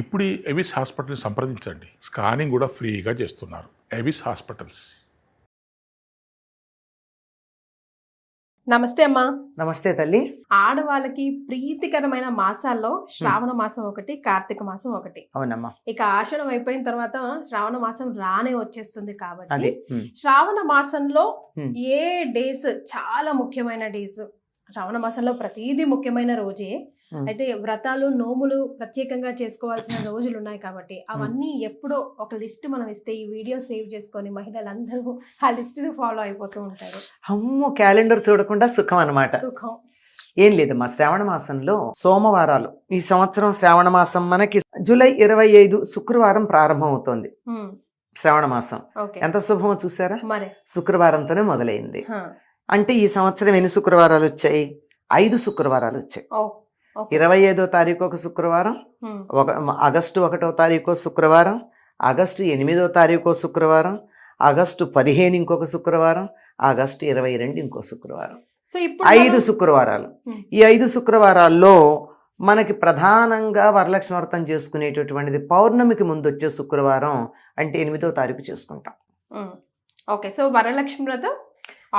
ఇప్పుడు ఈ ఎవిస్ హాస్పిటల్ని సంప్రదించండి. స్కానింగ్ కూడా ఫ్రీగా చేస్తున్నారు. Avis hospitals. నమస్తే అమ్మా. నమస్తే తల్లి. ఆడవాళ్ళకి ప్రీతికరమైన మాసాల్లో శ్రావణ మాసం ఒకటి, కార్తీక మాసం ఒకటి. అవునమ్మా. ఇక ఆషాఢం అయిపోయిన తర్వాత శ్రావణ మాసం రానే వచ్చేస్తుంది కాబట్టి అదే శ్రావణ మాసంలో ఏ డేస్ చాలా ముఖ్యమైన డేస్. శ్రావణ మాసంలో ప్రతిదీ ముఖ్యమైన రోజే. అయితే వ్రతాలు నోములు ప్రత్యేకంగా చేసుకోవాల్సిన రోజులు ఉన్నాయి కాబట్టి అవన్నీ ఎప్పుడో ఒక లిస్ట్ మనం ఇస్తే ఈ వీడియో సేవ్ చేసుకొని మహిళలందరూ ఆ లిస్ట్ ఫాలో అయిపోతూ ఉంటారు. అమ్మో, క్యాలెండర్ చూడకుండా సుఖం అన్నమాట. సుఖం ఏం లేదమ్మా, శ్రావణ మాసంలో సోమవారాలు. ఈ సంవత్సరం శ్రావణ మాసం మనకి జూలై 25 శుక్రవారం ప్రారంభం అవుతోంది. శ్రావణ మాసం ఎంత శుభమో చూసారా. మరి శుక్రవారంతోనే మొదలైంది. అంటే ఈ సంవత్సరం ఎన్ని శుక్రవారాలు వచ్చాయి? 5 శుక్రవారాలు వచ్చాయి. 25వ తారీఖు ఒక శుక్రవారం, ఆగస్టు 1వ తారీఖు శుక్రవారం, ఆగస్టు 8వ తారీఖు శుక్రవారం, ఆగస్టు 15 ఇంకొక శుక్రవారం, ఆగస్టు 22 ఇంకో శుక్రవారం. సో ఇప్పుడు 5 శుక్రవారాలు. ఈ 5 శుక్రవారాల్లో మనకి ప్రధానంగా వరలక్ష్మి వ్రతం చేసుకునేటటువంటిది పౌర్ణమికి ముందు వచ్చే శుక్రవారం, అంటే 8వ తారీఖు చేసుకుంటాం. ఓకే. సో వరలక్ష్మి వ్రతం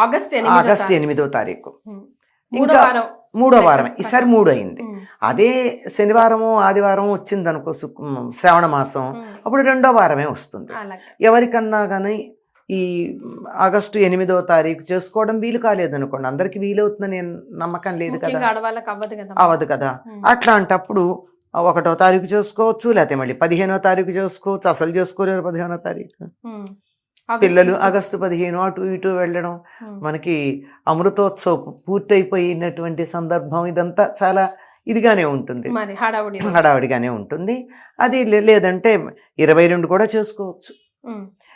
ఆగస్ట్ 8వ తారీఖు, మూడో వారమే. ఈసారి 3 అయింది. అదే శనివారము ఆదివారం వచ్చింది అనుకో శ్రావణ మాసం, అప్పుడు 2వ వారమే వస్తుంది. ఎవరికన్నా కానీ ఈ ఆగస్టు 8వ తారీఖు చేసుకోవడం వీలు కాలేదనుకోండి, అందరికి వీలవుతుందని నమ్మకం లేదు కదా, అవ్వదు కదా. అట్లాంటప్పుడు 1వ తారీఖు చేసుకోవచ్చు, లేకపోతే మళ్ళీ 15వ తారీఖు చేసుకోవచ్చు. అసలు చేసుకోలేరు 15వ తారీఖు. పిల్లలు ఆగస్టు 15 అటు ఇటు వెళ్ళడం, మనకి అమృతోత్సవం పూర్తయిపోయినటువంటి సందర్భం, ఇదంతా చాలా ఇదిగానే ఉంటుంది, హడావుడిగానే ఉంటుంది. అది లేదంటే 22 కూడా చేసుకోవచ్చు.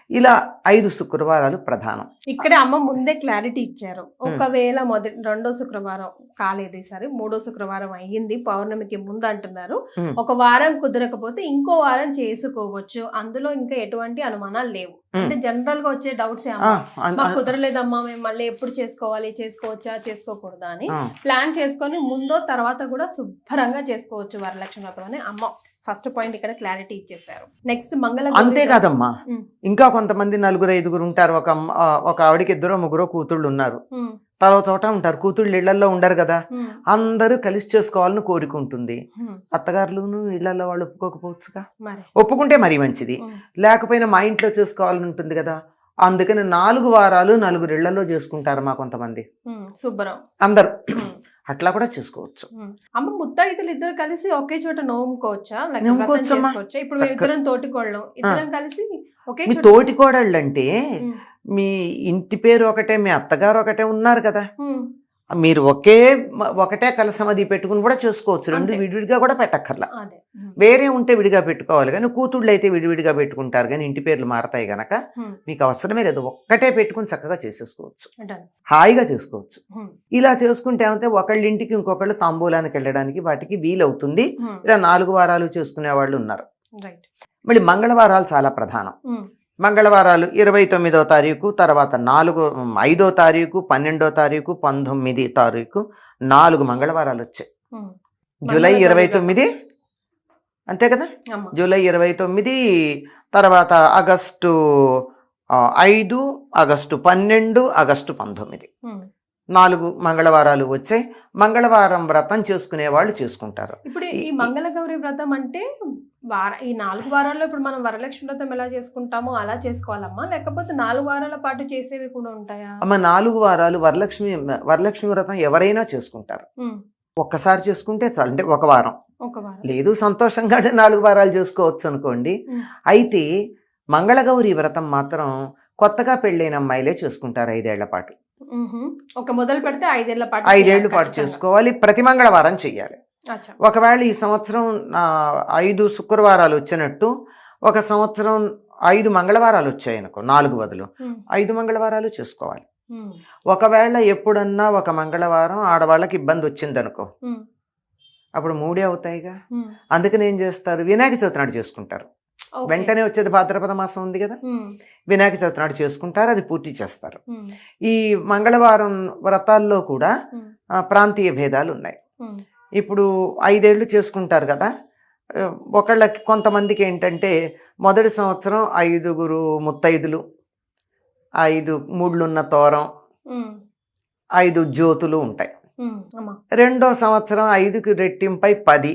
ఇలా 5 శుక్రవారాలు ప్రధానం. ఇక్కడ అమ్మ ముందే క్లారిటీ ఇచ్చారు. ఒకవేళ రెండో శుక్రవారం కాలేదు, ఈసారి 3వ శుక్రవారం అయ్యింది, పౌర్ణమికి ముందు అంటున్నారు. ఒక వారం కుదరకపోతే ఇంకో వారం చేసుకోవచ్చు. అందులో ఇంకా ఎటువంటి అనుమానాలు లేవు. అంటే జనరల్ గా వచ్చే డౌట్స్ మాకు కుదరలేదమ్మా, మేము మళ్ళీ ఎప్పుడు చేసుకోవాలి, చేసుకోవచ్చా చేసుకోకూడదా అని ప్లాన్ చేసుకొని ముందో తర్వాత కూడా శుభ్రంగా చేసుకోవచ్చు వరలక్ష్మి వ్రతం అని అమ్మ ఫస్ట్ పాయింట్ ఇక్కడ క్లారిటీ ఇచ్చేసారు. నెక్స్ట్ మంగళ. అంతేకాదమ్మా, ఇంకా కొంతమంది 4-5 ఉంటారు. ఒక ఆవిడకి 2-3 కూతుళ్ళు ఉన్నారు. తర్వాత చోట ఉంటారు, కూతుళ్ళు ఇళ్లలో ఉండరు కదా, అందరూ కలిసి చేసుకోవాలని కోరుకుంటుంది. అత్తగారులను ఇళ్లలో వాళ్ళు ఒప్పుకోకపోవచ్చుగా. ఒప్పుకుంటే మరీ మంచిది, లేకపోయినా మా ఇంట్లో చేసుకోవాలని ఉంటుంది కదా. అందుకని 4 వారాలు 4 ఇళ్లలో చేసుకుంటారు మా కొంతమంది. శుభ్రం అందరు అట్లా కూడా చేసుకోవచ్చు. అమ్మ ముత్తైదులు ఇద్దరు కలిసి ఒకే చోట నోముకోవచ్చా? ఇప్పుడు ఇద్దరం తోటికోళ్ళం, ఇద్దరం కలిసి ఒకే మీ తోటికోడళ్ళు అంటే మీ ఇంటి పేరు ఒకటే, మీ అత్తగారు ఒకటే ఉన్నారు కదా, మీరు ఒకటే కలసం అది పెట్టుకుని కూడా చేసుకోవచ్చు. 2 విడివిడిగా కూడా పెట్టక్కర్లా. వేరే ఉంటే విడిగా పెట్టుకోవాలి, కానీ కూతుళ్ళు అయితే విడివిడిగా పెట్టుకుంటారు, కానీ ఇంటి పేర్లు మారతాయి గనక మీకు అవసరమే లేదు. ఒక్కటే పెట్టుకుని చక్కగా చేసేసుకోవచ్చు, హాయిగా చేసుకోవచ్చు. ఇలా చేసుకుంటే ఏమంటే ఒకళ్ళ ఇంటికి ఇంకొకళ్ళు తాంబూలానికి వెళ్ళడానికి వాటికి వీలవుతుంది. ఇలా 4 వారాలు చేసుకునే వాళ్ళు ఉన్నారు. మళ్ళీ మంగళవారాలు చాలా ప్రధానం. మంగళవారాలు 29వ తారీఖు, తర్వాత 5వ తారీఖు, 12వ తారీఖు, 19వ తారీఖు, 4 మంగళవారాలు వచ్చాయి. జూలై 29 అంతే కదా, జూలై 29, తర్వాత ఆగస్టు 5, ఆగస్టు 12, ఆగస్టు 19, 4 మంగళవారాలు వచ్చాయి. మంగళవారం వ్రతం చేసుకునే వాళ్ళు చేసుకుంటారు. ఇప్పుడు ఈ మంగళగౌరి వ్రతం అంటే ఈ 4 వారాల్లో ఇప్పుడు మనం వరలక్ష్మి వ్రతం ఎలా చేసుకుంటామో అలా చేసుకోవాలమ్మా, లేకపోతే 4 వారాల పాటు చేసేవి కూడా ఉంటాయా? అమ్మ 4 వారాలు వరలక్ష్మి వ్రతం ఎవరైనా చేసుకుంటారు. ఒక్కసారి చేసుకుంటే చాలు, అంటే ఒక వారం. లేదు సంతోషంగా 4 వారాలు చేసుకోవచ్చు అనుకోండి. అయితే మంగళగౌరి వ్రతం మాత్రం కొత్తగా పెళ్ళైన అమ్మాయిలే చేసుకుంటారు 5 ఏళ్ల పాటు. మొదలు పెడితే 5 ఏళ్ల పాటు చేసుకోవాలి, ప్రతి మంగళవారం చెయ్యాలి. ఒకవేళ ఈ సంవత్సరం 5 శుక్రవారాలు వచ్చినట్టు ఒక సంవత్సరం 5 మంగళవారాలు వచ్చాయి అనుకో, 4 బదులు 5 మంగళవారాలు చేసుకోవాలి. ఒకవేళ ఎప్పుడన్నా ఒక మంగళవారం ఆడవాళ్ళకి ఇబ్బంది వచ్చింది అనుకో, అప్పుడు 3 అవుతాయిగా. అందుకని ఏం చేస్తారు, వినాయక చవితి నాడు చేసుకుంటారు. వెంటనే వచ్చేది భాద్రపద మాసం ఉంది కదా, వినాయక చవితి నాడు చేసుకుంటారు, అది పూర్తి చేస్తారు. ఈ మంగళవారం వ్రతాల్లో కూడా ప్రాంతీయ భేదాలు ఉన్నాయి. ఇప్పుడు 5 ఏళ్ళు చేసుకుంటారు కదా, ఒకళ్ళకి కొంతమందికి ఏంటంటే మొదటి సంవత్సరం 5 ముత్తైదులు, 5 ముళ్ళున్న తోరం, 5 జ్యోతులు ఉంటాయి. రెండో సంవత్సరం 5కి రెట్టింపై 10,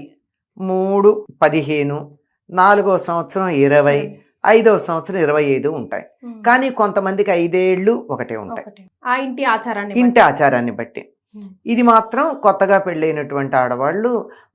3 15, 4వ సంవత్సరం 20, 5వ సంవత్సరం 25 ఉంటాయి. కానీ కొంతమందికి 5 ఏళ్ళు ఒకటే ఉంటాయి, ఆ ఇంటి ఆచారాన్ని బట్టి. ఇది మాత్రం కొత్తగా పెళ్ళైనటువంటి ఆడవాళ్ళు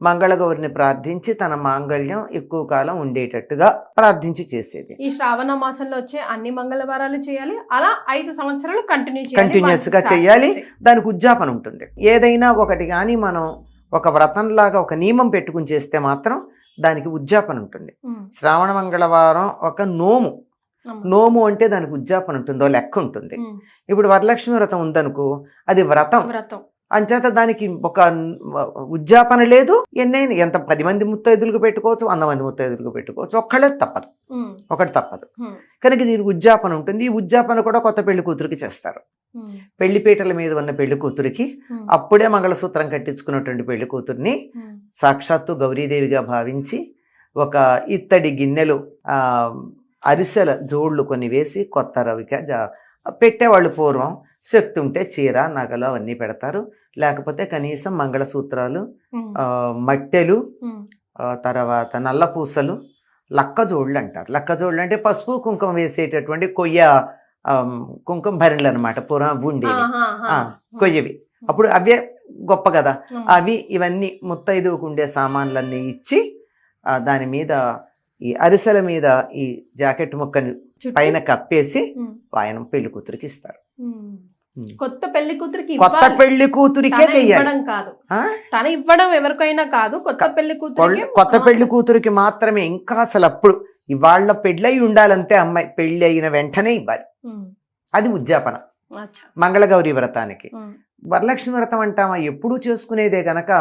మంగళగౌరిని ప్రార్థించి తన మాంగళ్యం ఎక్కువ కాలం ఉండేటట్టుగా ప్రార్థించి చేసేది. ఈ శ్రావణ మాసంలో వచ్చే అన్ని మంగళవారాలు చేయాలి, అలా 5 సంవత్సరాలు కంటిన్యూస్ గా చేయాలి. దానికి ఉద్యాపన ఉంటుంది. ఏదైనా ఒకటి కానీ మనం ఒక వ్రతంలాగా ఒక నియమం పెట్టుకుని చేస్తే మాత్రం దానికి ఉద్యాపన ఉంటుంది. శ్రావణ మంగళవారం ఒక నోము అంటే దానికి ఉద్యాపన ఉంటుందో లెక్క ఉంటుంది. ఇప్పుడు వరలక్ష్మి వ్రతం ఉందనుకో, అది వ్రతం అంచేత దానికి ఒక ఉద్యాపన లేదు. ఎంత 10 మంది ముత్తైదులకు పెట్టుకోవచ్చు, 100 మంది ముత్తైదులకు పెట్టుకోవచ్చు, ఒకటి తప్పదు. కనుక దీనికి ఉద్యాపన ఉంటుంది. ఈ ఉద్యాపన కూడా కొత్త పెళ్లి కూతురికి చేస్తారు. పెళ్లిపీటల మీద ఉన్న పెళ్లి కూతురికి అప్పుడే మంగళసూత్రం కట్టించుకున్నటువంటి పెళ్లి కూతుర్ని సాక్షాత్తు గౌరీదేవిగా భావించి ఒక ఇత్తడి గిన్నెలు అరిసెల జోళ్లు కొన్ని వేసి కొత్త రవిక పెట్టేవాళ్ళు. పూర్వం శక్తి ఉంటే చీర నగలు అవన్నీ పెడతారు, లేకపోతే కనీసం మంగళసూత్రాలు, మట్టెలు, తర్వాత నల్ల పూసలు, లక్కజోళ్ళు అంటారు. లక్కజోళ్ళు అంటే పసుపు కుంకుమ వేసేటటువంటి కుంకుమ భరణులు అనమాట. పూర్వం ఉండేవి కొయ్యవి. అప్పుడు అవే గొప్ప కదా. అవి ఇవన్నీ ముత్తైదువుకు ఉండే సామాన్లన్నీ ఇచ్చి దాని మీద ఈ అరిసెల మీద ఈ జాకెట్ ముక్కని పైన కప్పేసి వాయనం పెళ్లి కూతురికి ఇస్తారు. కొత్త పెళ్లి కూతురికే చెయ్యాలి, తన ఇవ్వడం ఎవరికైనా కాదు, కొత్త పెళ్లి కూతురికి మాత్రమే. ఇంకా అసలు అప్పుడు ఇవాళ పెళ్ళయి ఉండాలంటే అమ్మాయి పెళ్లి అయిన వెంటనే ఇవ్వాలి. అది ఉద్యాపన మంగళగౌరి వ్రతానికి. వరలక్ష్మి వ్రతం అంటామా ఎప్పుడూ చేసుకునేదే గనక,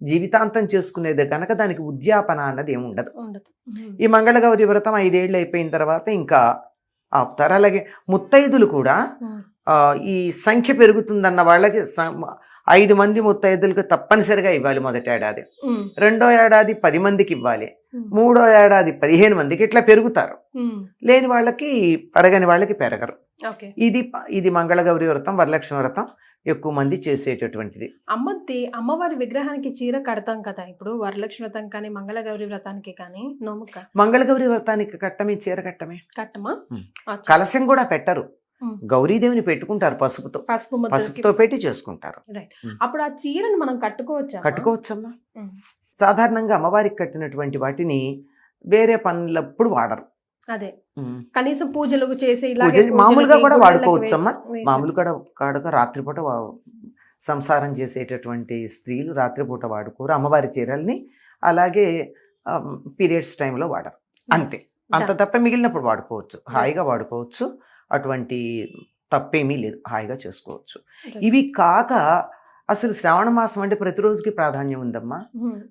జీవితాంతం చేసుకునేదే గనక దానికి ఉద్యాపన అన్నది ఏమి ఉండదు. ఈ మంగళగౌరి వ్రతం 5 ఏళ్ళు అయిపోయిన తర్వాత ఇంకా ఆపుతారు. అలాగే ముత్తైదులు కూడా ఈ సంఖ్య పెరుగుతుందన్న వాళ్ళకి 5 మంది ముత్తైదులకు తప్పనిసరిగా ఇవ్వాలి మొదటి ఏడాది. రెండో ఏడాది 10 మందికి ఇవ్వాలి. మూడో ఏడాది 15 మందికి. ఇట్లా పెరుగుతారు. లేని వాళ్ళకి పెరగని వాళ్ళకి పెరగరు. ఇది మంగళగౌరి వ్రతం, వరలక్ష్మి వ్రతం ఎక్కువ మంది చేసేటటువంటిది. అమ్మవారి విగ్రహానికి చీర కడతాం కదా. ఇప్పుడు వరలక్ష్మి వ్రతం కానీ మంగళగౌరి వ్రతానికి కానీ మంగళగౌరి వ్రతానికి చీర కట్టమా. కలశం కూడా పెట్టరు, గౌరీదేవిని పెట్టుకుంటారు పసుపుతో పెట్టి చేసుకుంటారు. అప్పుడు ఆ చీరను మనం కట్టుకోవచ్చమ్మా. సాధారణంగా అమ్మవారికి కట్టినటువంటి వాటిని వేరే పనులప్పుడు వాడరు. అదే కనీసం పూజలు చేసి మామూలుగా కూడా వాడుకోవచ్చమ్మా. మామూలుగా రాత్రిపూట సంసారం చేసేటటువంటి స్త్రీలు రాత్రిపూట వాడుకోరు అమ్మవారి చీరల్ని. అలాగే పీరియడ్స్ టైంలో వాడరు, అంతే. అంత తప్ప మిగిలినప్పుడు వాడుకోవచ్చు, హాయిగా వాడుకోవచ్చు. అటువంటి తప్పేమీ లేదు, హాయిగా చేసుకోవచ్చు. ఇవి కాక అసలు శ్రావణ మాసం అంటే ప్రతిరోజుకి ప్రాధాన్యం ఉందమ్మా.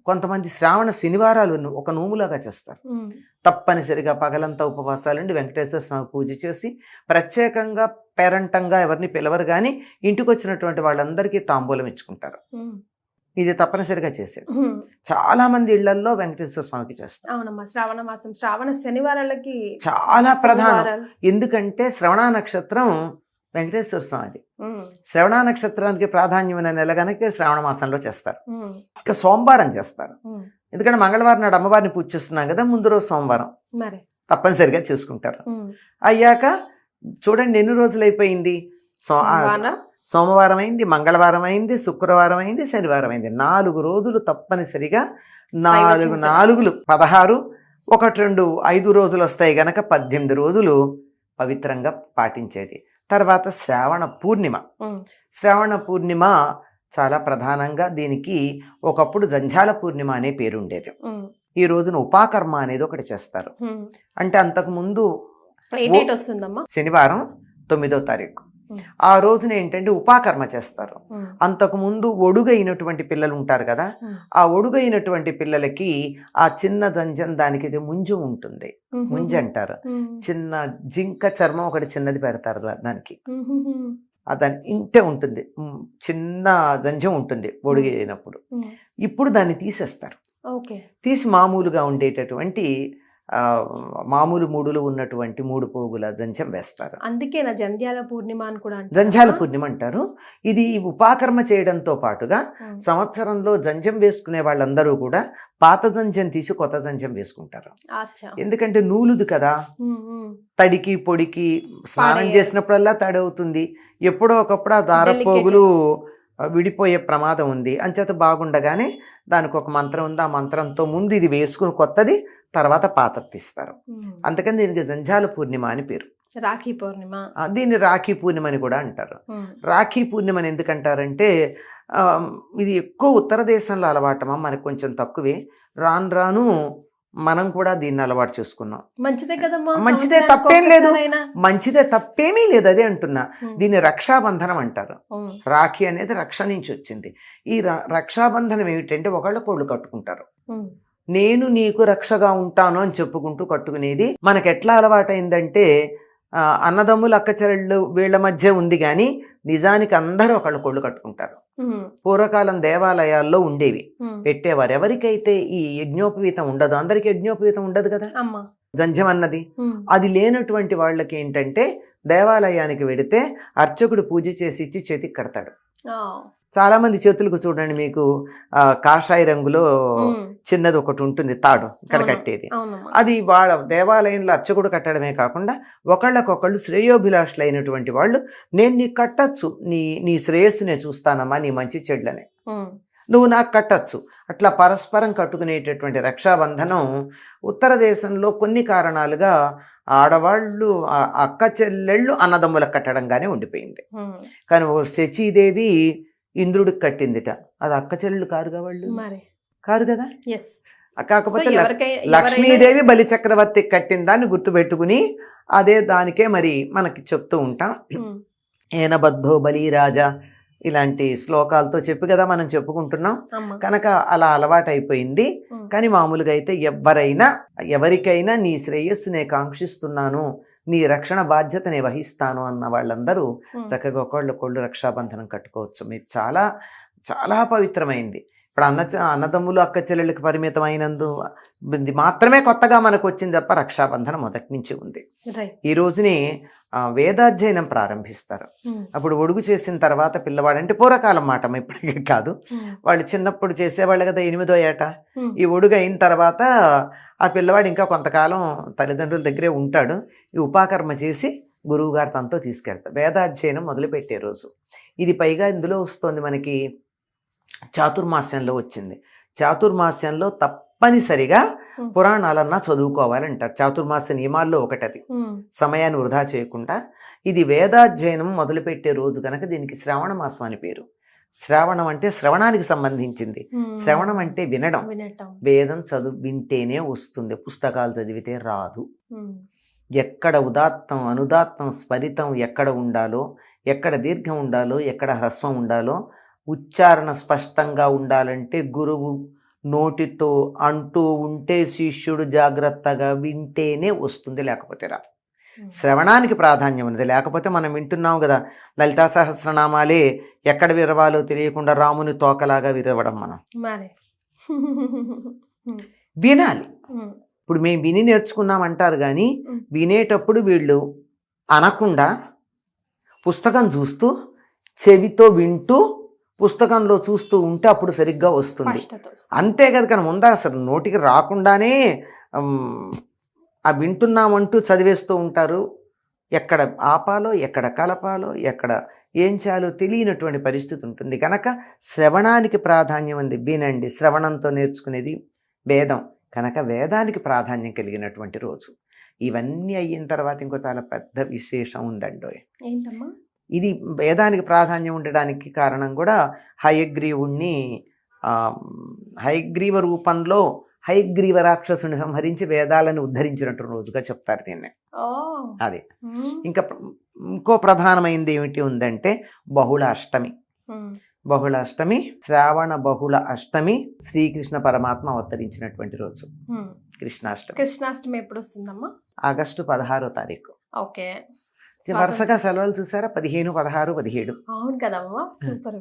కొంతమంది శ్రావణ శనివారాలు ఒక నోములాగా చేస్తారు. తప్పనిసరిగా పగలంతా ఉపవాసాలుండి వెంకటేశ్వర స్వామి పూజ చేసి ప్రత్యేకంగా పేరంటంగా ఎవరిని పిలవరు కానీ ఇంటికి వచ్చినటువంటి వాళ్ళందరికీ తాంబూలం ఇచ్చుకుంటారు. ఇది తప్పనిసరిగా చేసేది. చాలా మంది ఇళ్లలో వెంకటేశ్వర స్వామికి చేస్తారు. శ్రావణ శనివారాలకి చాలా ప్రధానం. ఎందుకంటే శ్రవణ నక్షత్రం వెంకటేశ్వర స్వామిది. శ్రవణ నక్షత్రానికి ప్రాధాన్యమైన నెల కనుక శ్రావణ మాసంలో చేస్తారు. ఇంకా సోమవారం చేస్తారు. ఎందుకంటే మంగళవారం నాడు అమ్మవారిని పూజ చేస్తున్నాం కదా, ముందు రోజు సోమవారం తప్పనిసరిగా చేసుకుంటారు. అయ్యాక చూడండి ఎన్ని రోజులు అయిపోయింది. సోమవారం అయింది, మంగళవారం అయింది, శుక్రవారం అయింది, శనివారం అయింది. 4 రోజులు తప్పనిసరిగా 4 16, 1 2 5 రోజులు వస్తాయి గనక 18 రోజులు పవిత్రంగా పాటించేది. తర్వాత శ్రావణ పూర్ణిమ చాలా ప్రధానంగా. దీనికి ఒకప్పుడు జంఝాల పూర్ణిమ అనే పేరు ఉండేది. ఈ రోజున ఉపాకర్మ అనేది ఒకటి చేస్తారు. అంటే అంతకుముందు శనివారం 9వ తారీఖు ఆ రోజున ఏంటంటే ఉపాకర్మ చేస్తారు. అంతకుముందు ఒడుగైనటువంటి పిల్లలు ఉంటారు కదా, ఆ ఒడుగైనటువంటి పిల్లలకి ఆ చిన్న జంజం దానికి ముంజు ఉంటుంది, ముంజు అంటారు. చిన్న జింక చర్మం ఒకటి చిన్నది పెడతారు దానికి. దాని ఇంటే ఉంటుంది, చిన్న జంజం ఉంటుంది ఒడుగైనప్పుడు. ఇప్పుడు దాన్ని తీసేస్తారు. ఓకే. తీసి మామూలుగా ఉండేటటువంటి మామూలు మూడులు ఉన్నటువంటి 3 పోగుల జంధ్యం వేస్తారు. అందుకేనా జంధ్యాల పూర్ణిమ అని కూడా అంటారు? జంధ్యాల పూర్ణిమ అంటారు. ఇది ఉపాకర్మ చేయడంతో పాటుగా సంవత్సరంలో జంధ్యం వేసుకునే వాళ్ళందరూ కూడా పాత జంధ్యం తీసి కొత్త జంధ్యం వేసుకుంటారు. ఎందుకంటే నూలుది కదా, తడికి పొడికి స్నానం చేసినప్పుడల్లా తడి అవుతుంది. ఎప్పుడో ఒకప్పుడు ఆ దారపోగులు విడిపోయే ప్రమాదం ఉంది. అంచేత బాగుండగానే దానికి ఒక మంత్రం ఉంది. ఆ మంత్రంతో ముందు ఇది వేసుకుని కొత్తది, తర్వాత పాతది తీస్తారు. అందుకని దీనికి జంధ్యాల పూర్ణిమ అని పేరు. రాఖీ పూర్ణిమ. దీన్ని రాఖీ పూర్ణిమ అని కూడా అంటారు. రాఖీ పూర్ణిమని ఎందుకంటారంటే ఇది ఎక్కువ ఉత్తర దేశంలో అలవాటమా, మనకు కొంచెం తక్కువే. రాను రాను మనం కూడా దీన్ని అలవాటు చేసుకున్నాం. మంచిదే కదమ్మా, మంచిదే, తప్పేం లేదు, మంచిదే, తప్పేమీ లేదు. అదే అంటున్నా, దీన్ని రక్షాబంధనం అంటారు. రాఖీ అనేది రక్ష నుంచి వచ్చింది. ఈ రక్షాబంధనం ఏమిటంటే ఒకళ్ళు కట్టుకుంటారు. నేను నీకు రక్షగా ఉంటాను అని చెప్పుకుంటూ కట్టుకునేది. మనకు ఎట్లా అలవాటైందంటే అన్నదమ్ములు అక్క చెల్లెళ్ళు వీళ్ళ మధ్య ఉంది కానీ నిజానికి అందరూ ఒకళ్ళు కట్టుకుంటారు. పూర్వకాలం దేవాలయాల్లో ఉండేవి, పెట్టేవారు. ఎవరికైతే ఈ యజ్ఞోపవీతం ఉండదు, అందరికి యజ్ఞోపవీతం ఉండదు కదా, జంధ్యం అన్నది. అది లేనటువంటి వాళ్ళకి ఏంటంటే దేవాలయానికి వెడితే అర్చకుడు పూజ చేసి ఇచ్చి చేతికి కడతాడు. చాలా మంది చేతులకు చూడండి, మీకు కాషాయ రంగులో చిన్నది ఒకటి ఉంటుంది, తాడు ఇక్కడ కట్టేది. అది వాళ్ళ దేవాలయంలో అర్చకుడు కట్టడమే కాకుండా ఒకళ్ళకొకళ్ళు శ్రేయోభిలాషులు అయినటువంటి వాళ్ళు, నేను నీకు కట్టచ్చు, నీ శ్రేయస్సునే చూస్తానమ్మా, నీ మంచి చెడ్లనే, నువ్వు నాకు కట్టచ్చు. అట్లా పరస్పరం కట్టుకునేటటువంటి రక్షాబంధనం ఉత్తర దేశంలో కొన్ని కారణాలుగా ఆడవాళ్ళు అక్క చెల్లెళ్ళు అన్నదమ్ములకు కట్టడంగానే ఉండిపోయింది. కానీ శచీదేవి ఇంద్రుడికి కట్టిందిట, అది అక్క చెల్లెళ్ళు కారుగా, వాళ్ళు కారు కదా. కాకపోతే లక్ష్మీదేవి బలిచక్రవర్తికి కట్టిన దాన్ని గుర్తుపెట్టుకుని అదే దానికే మరి మనకి చెప్తూ ఉంటాం. ఏనబద్ధో బలిరాజా ఇలాంటి శ్లోకాలతో చెప్పి కదా మనం చెప్పుకుంటున్నాం. కనుక అలా అలవాటైపోయింది. కానీ మామూలుగా అయితే ఎవరికైనా నీ శ్రేయస్సునే కాంక్షిస్తున్నాను, నీ రక్షణ బాధ్యతనే వహిస్తాను అన్న వాళ్ళందరూ చక్కగా ఒకళ్ళు రక్షాబంధనం కట్టుకోవచ్చు. మీరు చాలా చాలా పవిత్రమైంది. ఇప్పుడు అన్నదమ్ములు అక్క చెల్లెళ్ళకి పరిమితం అయినందు మాత్రమే కొత్తగా మనకు వచ్చింది తప్ప రక్షాబంధనం మొదటి నుంచి ఉంది. ఈ రోజునే వేదాధ్యయనం ప్రారంభిస్తారు. అప్పుడు ఒడుగు చేసిన తర్వాత పిల్లవాడు, అంటే పూర్వకాలం మాట, ఇప్పటికీ కాదు, వాళ్ళు చిన్నప్పుడు చేసేవాళ్ళు కదా, 8వ ఏట. ఈ ఒడుగు అయిన తర్వాత ఆ పిల్లవాడు ఇంకా కొంతకాలం తల్లిదండ్రుల దగ్గరే ఉంటాడు. ఈ ఉపాకర్మ చేసి గురువు గారు తనతో తీసుకెళ్తారు. వేదాధ్యయనం మొదలుపెట్టే రోజు ఇది. పైగా ఇందులో వస్తుంది మనకి చాతుర్మాస్యంలో వచ్చింది. చాతుర్మాస్యంలో తప్పనిసరిగా పురాణాలన్నా చదువుకోవాలంటారు. చాతుర్మాస నియమాల్లో ఒకటది, సమయాన్ని వృధా చేయకుండా. ఇది వేదాధ్యయనం మొదలుపెట్టే రోజు కనుక దీనికి శ్రావణ మాసం అని పేరు. శ్రావణం అంటే శ్రవణానికి సంబంధించింది. శ్రవణం అంటే వినడం. వేదం వింటేనే వస్తుంది, పుస్తకాలు చదివితే రాదు. ఎక్కడ ఉదాత్తం అనుదాత్తం స్వరితం ఎక్కడ ఉండాలో, ఎక్కడ దీర్ఘం ఉండాలో, ఎక్కడ హ్రస్వం ఉండాలో, ఉచ్చారణ స్పష్టంగా ఉండాలంటే గురువు నోటితో అంటూ ఉంటే శిష్యుడు జాగ్రత్తగా వింటేనే వస్తుంది, లేకపోతే రాదు. శ్రవణానికి ప్రాధాన్యం ఉన్నది. లేకపోతే మనం వింటున్నాం కదా, లలితా సహస్రనామాలే ఎక్కడ విరవాలో తెలియకుండా రాముని తోకలాగా విరవడం. మనం వినాలి. ఇప్పుడు మేము విని నేర్చుకున్నాం అంటారు కానీ వినేటప్పుడు వీళ్ళు అనకుండా పుస్తకం చూస్తూ చెవితో వింటూ పుస్తకంలో చూస్తూ ఉంటే అప్పుడు సరిగ్గా వస్తుంది. అంతే కదా, కానీ ముందా అసలు నోటికి రాకుండానే ఆ వింటున్నామంటూ చదివేస్తూ ఉంటారు. ఎక్కడ ఆపాలో, ఎక్కడ కలపాలో, ఎక్కడ ఏం చేయాలో తెలియనటువంటి పరిస్థితి ఉంటుంది. కనుక శ్రవణానికి ప్రాధాన్యం ఉంది. వినండి, శ్రవణంతో నేర్చుకునేది వేదం కనుక వేదానికి ప్రాధాన్యం కలిగినటువంటి రోజు. ఇవన్నీ అయిన తర్వాత ఇంకో చాలా పెద్ద విశేషం ఉందండి. ఇది వేదానికి ప్రాధాన్యం ఉండడానికి కారణం కూడా హయగ్రీవుణ్ణి హయగ్రీవ రూపంలో హయగ్రీవ రాక్షసుని సంహరించి వేదాలను ఉద్ధరించినట్టు రోజుగా చెప్తారు దీన్ని. అదే ఇంకా ఇంకో ప్రధానమైనది ఏమిటి ఉందంటే బహుళ అష్టమి. బహుళ అష్టమి, శ్రావణ బహుళ అష్టమి, శ్రీకృష్ణ పరమాత్మ అవతరించినటువంటి రోజు కృష్ణాష్టమి. కృష్ణాష్టమి ఎప్పుడు వస్తుందమ్మా? ఆగస్టు 16వ తారీఖు. ఓకే. వరుసగా సెలవులు చూసారా, 15, 16, 17. అవును కదమ్మా, సూపర్.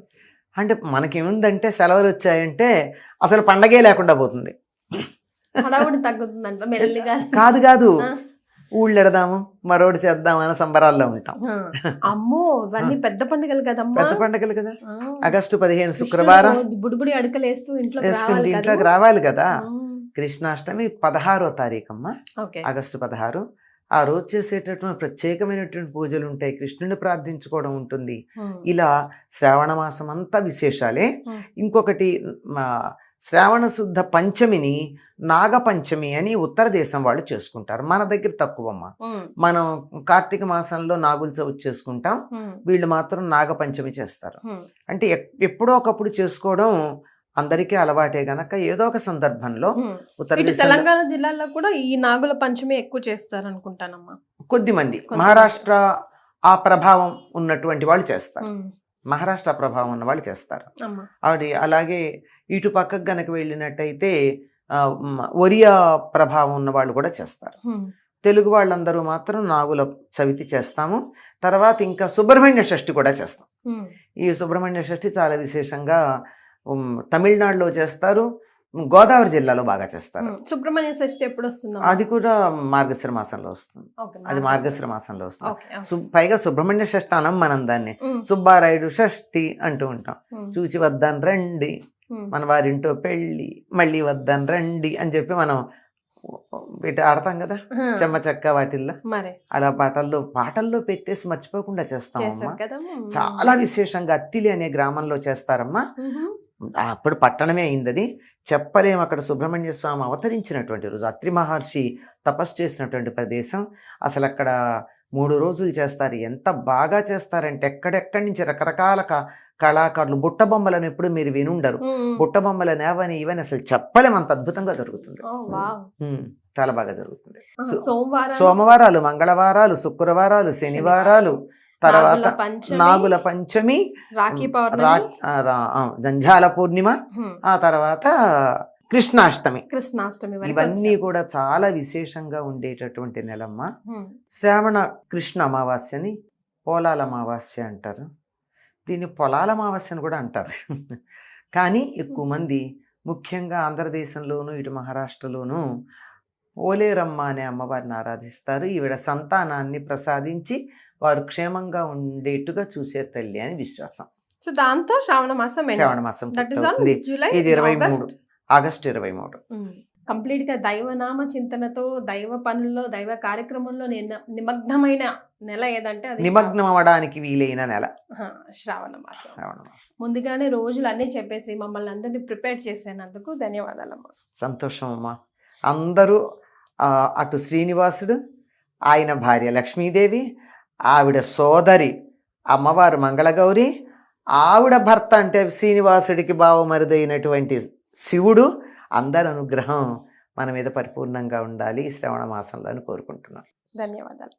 అంటే మనకేముందంటే సెలవులు వచ్చాయంటే అసలు పండగే లేకుండా పోతుంది. హడావుడి తగ్గుతుందంట మెల్లిగా. కాదు ఊళ్ళు ఎడదాము మరోటి చేద్దాం అనే సంబరాల్లో ఉంటాం. అమ్మో ఇవన్నీ పెద్ద పండుగలు కదమ్మా. పెద్ద పండుగలు కదా. ఆగస్టు 15 శుక్రవారం బుడిబుడి అడుకలు వేస్తూ ఇంట్లోకి రావాలి కదా. కృష్ణాష్టమి 16వ తారీఖు అమ్మ, ఓకే. ఆగస్టు 16. ఆ రోజు చేసేటటువంటి ప్రత్యేకమైనటువంటి పూజలు ఉంటాయి, కృష్ణుని ప్రార్థించుకోవడం ఉంటుంది. ఇలా శ్రావణ మాసం అంతా విశేషాలే. ఇంకొకటి శ్రావణ శుద్ధ పంచమిని నాగపంచమి అని ఉత్తర దేశం వాళ్ళు చేసుకుంటారు. మన దగ్గర తక్కువమ్మ. మనం కార్తీక మాసంలో నాగుల చవితి చేసుకుంటాం, వీళ్ళు మాత్రం నాగపంచమి చేస్తారు. అంటే ఎప్పుడో ఒకప్పుడు చేసుకోవడం అందరికీ అలవాటే గనక ఏదో ఒక సందర్భంలో తెలంగాణ జిల్లాలో కూడా ఈ నాగుల పంచమి ఎక్కువ చేస్తారు అనుకుంటానమ్మా. కొద్దిమంది మహారాష్ట్ర ఆ ప్రభావం ఉన్నటువంటి వాళ్ళు చేస్తారు, మహారాష్ట్ర ప్రభావం ఉన్న వాళ్ళు చేస్తారు. ఆవిడ అలాగే ఇటు పక్కకు గనక వెళ్ళినట్టయితే ఒరియా ప్రభావం ఉన్న వాళ్ళు కూడా చేస్తారు. తెలుగు వాళ్ళందరూ మాత్రం నాగుల చవితి చేస్తాము. తర్వాత ఇంకా సుబ్రహ్మణ్య షష్ఠి కూడా చేస్తాం. ఈ సుబ్రహ్మణ్య షష్ఠి చాలా విశేషంగా తమిళనాడులో చేస్తారు, గోదావరి జిల్లాలో బాగా చేస్తారు. సుబ్రహ్మణ్య షష్ఠి ఎప్పుడు వస్తుంది? అది కూడా మార్గశిర మాసంలో వస్తుంది. అది మార్గశిర మాసంలో వస్తుంది. పైగా సుబ్రహ్మణ్య షష్ఠి అనం మనం దాన్ని సుబ్బారాయుడు షష్ఠి అంటూ ఉంటాం. చూచి వద్దాను రండి, మన వారింటో పెళ్ళి, మళ్ళీ వద్దాను రండి అని చెప్పి మనం వీటి ఆడతాం కదా చెమ్మ చెక్క వాటిల్లో. అలా పాటల్లో పెట్టేసి మర్చిపోకుండా చేస్తామమ్మా. చాలా విశేషంగా అత్తిలి అనే గ్రామంలో చేస్తారమ్మా. అప్పుడు పట్టణమే అయింది అది, చెప్పలేము. అక్కడ సుబ్రహ్మణ్య స్వామి అవతరించినటువంటి రోజు, అత్రి మహర్షి తపస్సు చేసినటువంటి ప్రదేశం. అసలు అక్కడ 3 రోజులు చేస్తారు. ఎంత బాగా చేస్తారంటే ఎక్కడెక్కడి నుంచి రకరకాల కళాకారులు, బుట్ట బొమ్మలను ఎప్పుడు మీరు వినుండరు. బుట్ట బొమ్మల నేవని ఇవని అసలు చెప్పలేము, అంత అద్భుతంగా జరుగుతుంది. చాలా బాగా జరుగుతుంది. సోమవారాలు, మంగళవారాలు, శుక్రవారాలు, శనివారాలు, తర్వాత నాగుల పంచమి, జంఝాల పూర్ణిమ, ఆ తర్వాత కృష్ణాష్టమి. ఇవన్నీ కూడా చాలా విశేషంగా ఉండేటటువంటి నెలమ్మ. శ్రావణ కృష్ణ అమావాస్యని పోలాల అమావాస్య అంటారు, దీన్ని పొలాల అమావాస్య అని కూడా అంటారు. కానీ ఎక్కువ మంది ముఖ్యంగా ఆంధ్రదేశంలోను ఇటు మహారాష్ట్రలోను పోలేరమ్మ అనే అమ్మవారిని ఆరాధిస్తారు. ఈవిడ సంతానాన్ని ప్రసాదించి వారు క్షేమంగా ఉండేట్టుగా చూసే తల్లి అని విశ్వాసం. సో దాంతో శ్రావణ మాసం ఇది 23 ఆగస్టు 23. కంప్లీట్ గా దైవనామ చింతనతో దైవ పనుల్లో దైవ కార్యక్రమంలో నిమగ్నమైన నెల ఏదంటే అది నిమగ్నం అవ్వడానికి వీలైన నెల శ్రావణ మాసం. ముందుగానే రోజులు అన్నీ చెప్పేసి మమ్మల్ని అందరినీ ప్రిపేర్ చేసేందుకు ధన్యవాదాలమ్మా. సంతోషం అమ్మా. అందరూ అటు శ్రీనివాసుడు, ఆయన భార్య లక్ష్మీదేవి, ఆవిడ సోదరి అమ్మవారు మంగళగౌరి, ఆవిడ భర్త అంటే శ్రీనివాసుడికి బావమరుదైనటువంటి శివుడు, అందరి అనుగ్రహం మన మీద పరిపూర్ణంగా ఉండాలి ఈ శ్రావణ మాసంలో అని కోరుకుంటున్నాను. ధన్యవాదాలు.